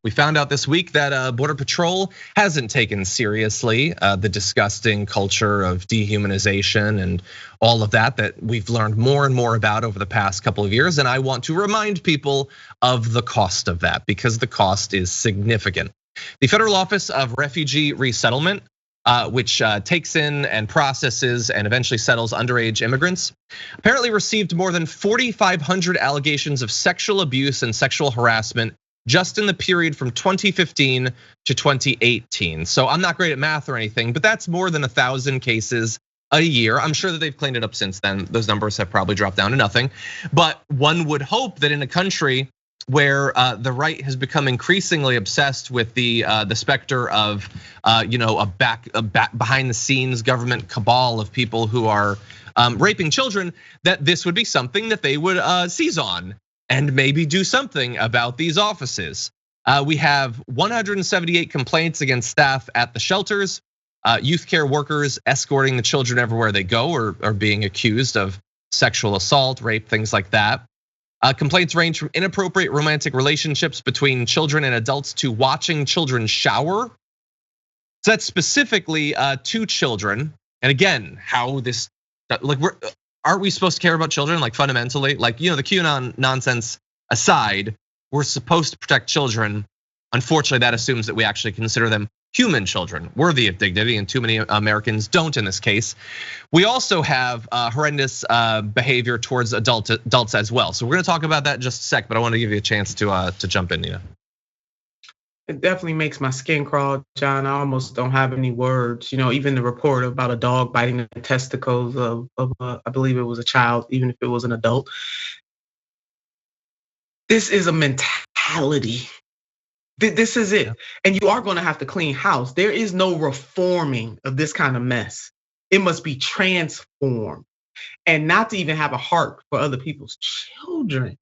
We found out this week that Border Patrol hasn't taken seriously the disgusting culture of dehumanization and all of that we've learned more and more about over the past couple of years. And I want to remind people of the cost of that because the cost is significant. The Federal Office of Refugee Resettlement, which takes in and processes and eventually settles underage immigrants, apparently received more than 4,500 allegations of sexual abuse and sexual harassment just in the period from 2015 to 2018. So I'm not great at math or anything, but that's more than 1,000 cases a year. I'm sure that they've cleaned it up since then. Those numbers have probably dropped down to nothing. But one would hope that in a country where the right has become increasingly obsessed with the specter of a behind the scenes government cabal of people who are raping children, that this would be something that they would seize on and maybe do something about these offices. We have 178 complaints against staff at the shelters, youth care workers escorting the children everywhere they go or being accused of sexual assault, rape, things like that. Complaints range from inappropriate romantic relationships between children and adults to watching children shower. So that's specifically 2 children. And again, how this, like aren't we supposed to care about children like fundamentally? Like, the QAnon nonsense aside, we're supposed to protect children. Unfortunately, that assumes that we actually consider them human children, worthy of dignity, and too many Americans don't in this case. We also have horrendous behavior towards adults as well. So we're gonna talk about that in just a sec, but I want to give you a chance to jump in, Nina. It definitely makes my skin crawl, John. I almost don't have any words. Even the report about a dog biting the testicles of I believe it was a child, even if it was an adult. This is a mentality. This is it. And you are gonna have to clean house. There is no reforming of this kind of mess. It must be transformed. And not to even have a heart for other people's children.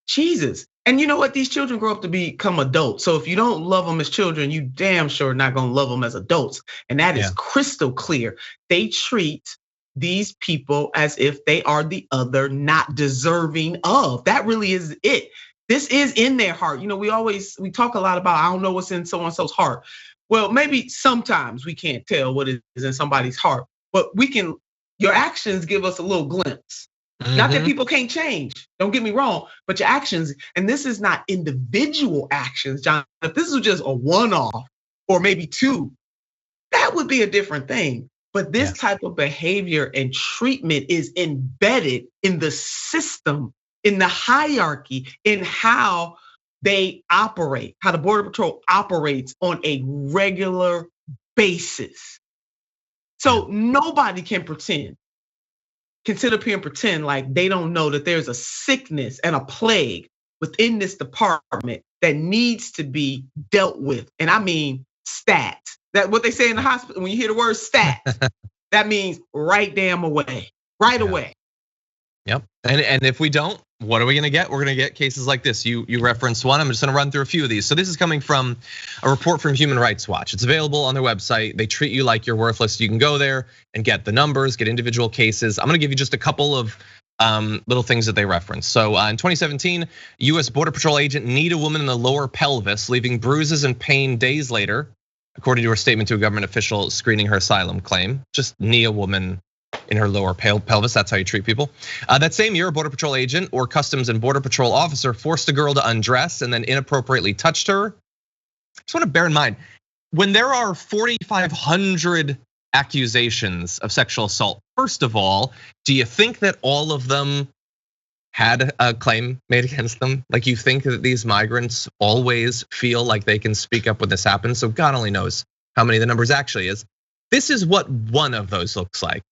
Jesus. And you know what? These children grow up to become adults. So if you don't love them as children, you damn sure not gonna love them as adults. And that is crystal clear. They treat these people as if they are the other, not deserving of. That really is it. This is in their heart. We talk a lot about, I don't know what's in so-and-so's heart. Well, maybe sometimes we can't tell what is in somebody's heart, but your actions give us a little glimpse. Not that people can't change, don't get me wrong, but your actions, and this is not individual actions, John. If this was just a one-off or maybe 2, that would be a different thing. But this type of behavior and treatment is embedded in the system, in the hierarchy, in how they operate, how the Border Patrol operates on a regular basis. So nobody can sit up here and pretend like they don't know that there's a sickness and a plague within this department that needs to be dealt with. And I mean stat. That what they say in the hospital, when you hear the word stat, that means right damn away, right away. Yep, and if we don't, what are we gonna get? We're gonna get cases like this. You referenced one, I'm just gonna run through a few of these. So this is coming from a report from Human Rights Watch. It's available on their website. They treat you like you're worthless. You can go there and get the numbers, get individual cases. I'm gonna give you just a couple of little things that they reference. So in 2017, U.S. Border Patrol agent kneed a woman in the lower pelvis, leaving bruises and pain days later, according to her statement to a government official screening her asylum claim. Just knee a woman in her lower pelvis, that's how you treat people. That same year, a Border Patrol agent or Customs and Border Patrol officer forced a girl to undress and then inappropriately touched her. I just want to bear in mind, when there are 4,500 accusations of sexual assault, first of all, do you think that all of them had a claim made against them? Like, you think that these migrants always feel like they can speak up when this happens? So God only knows how many the numbers actually is. This is what one of those looks like.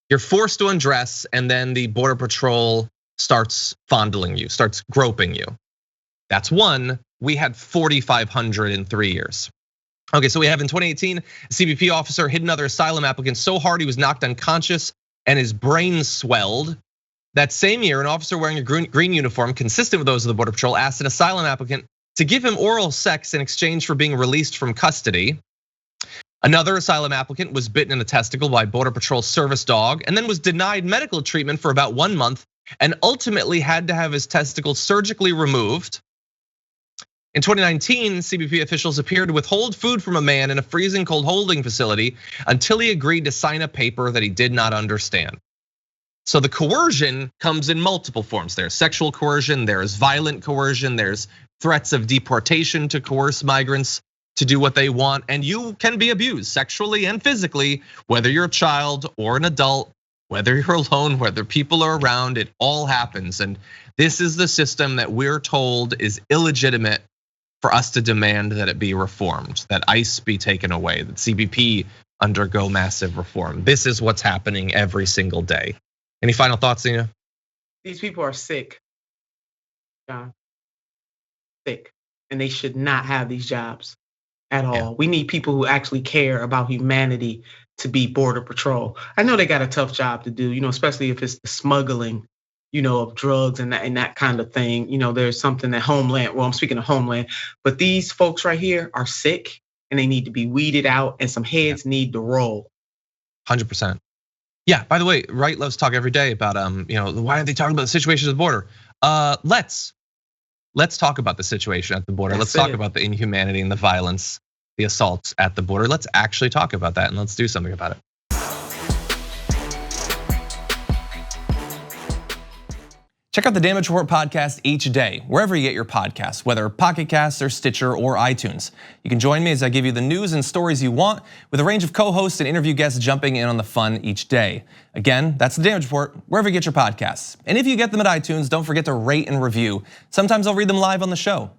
You're forced to undress, and then the Border Patrol starts fondling you, starts groping you. That's one. We had 4,500 in 3 years. Okay, so we have in 2018, a CBP officer hit another asylum applicant so hard he was knocked unconscious and his brain swelled. That same year, an officer wearing a green uniform, consistent with those of the Border Patrol, asked an asylum applicant to give him oral sex in exchange for being released from custody. Another asylum applicant was bitten in the testicle by Border Patrol service dog and then was denied medical treatment for about 1 month and ultimately had to have his testicles surgically removed. In 2019, CBP officials appeared to withhold food from a man in a freezing cold holding facility until he agreed to sign a paper that he did not understand. So the coercion comes in multiple forms. There's sexual coercion, there's violent coercion, there's threats of deportation to coerce migrants to do what they want, and you can be abused sexually and physically, whether you're a child or an adult, whether you're alone, whether people are around, it all happens. And this is the system that we're told is illegitimate for us to demand that it be reformed, that ICE be taken away, that CBP undergo massive reform. This is what's happening every single day. Any final thoughts, Nina? These people are sick, John. Sick, and they should not have these jobs at all. Yeah. We need people who actually care about humanity to be Border Patrol. I know they got a tough job to do, especially if it's the smuggling, of drugs and that kind of thing. There's something that Homeland, well, I'm speaking of Homeland, but these folks right here are sick and they need to be weeded out and some heads need to roll. 100%. Yeah, by the way, Right loves to talk every day about, why aren't they talking about the situation at the border? Let's talk about the situation at the border. Let's talk about the inhumanity and the violence, the assaults at the border. Let's actually talk about that and let's do something about it. Check out the Damage Report podcast each day, wherever you get your podcasts, whether Pocket Casts or Stitcher or iTunes. You can join me as I give you the news and stories you want, with a range of co-hosts and interview guests jumping in on the fun each day. Again, that's the Damage Report, wherever you get your podcasts. And if you get them at iTunes, don't forget to rate and review. Sometimes I'll read them live on the show.